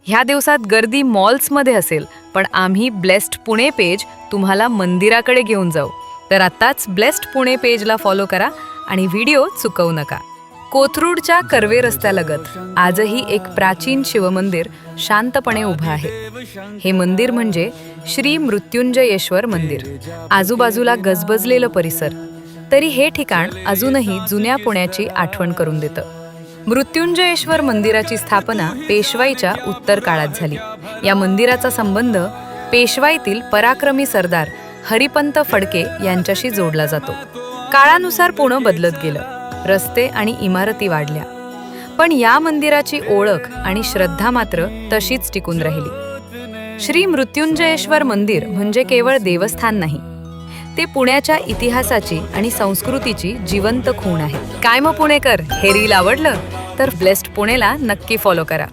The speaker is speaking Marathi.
ह्या दिवसात गर्दी मॉल्समध्ये असेल, पण आम्ही ब्लेस्ड पुणे पेज तुम्हाला मंदिराकडे घेऊन जाऊ. तर आत्ताच ब्लेस्ड पुणे पेजला फॉलो करा आणि व्हिडिओ चुकवू नका. कोथरूडच्या कर्वे रस्त्यालगत आजही एक प्राचीन शिवमंदिर शांतपणे उभं आहे. हे मंदिर म्हणजे श्री मृत्युंजयेश्वर मंदिर. आजूबाजूला गजबजलेलं परिसर, तरी हे ठिकाण अजूनही जुन्या पुण्याची आठवण करून देतं. मृत्युंजयेश्वर मंदिराची स्थापना पेशवाईच्या उत्तर काळात झाली. या मंदिराचा संबंध पेशवाईतील पराक्रमी सरदार हरिपंत फडके यांच्याशी जोडला जातो. काळानुसार पुणे बदलत गेलं, रस्ते आणि इमारती वाढल्या, पण या मंदिराची ओळख आणि श्रद्धा मात्र तशीच टिकून राहिली. श्री मृत्युंजयेश्वर मंदिर म्हणजे केवळ देवस्थान नाही, ते पुण्याच्या इतिहासाची आणि संस्कृतीची जिवंत खूण आहे. काय मग पुणेकर, हे रील आवडलं तर ब्लेस्ड पुणेला नक्की फॉलो करा.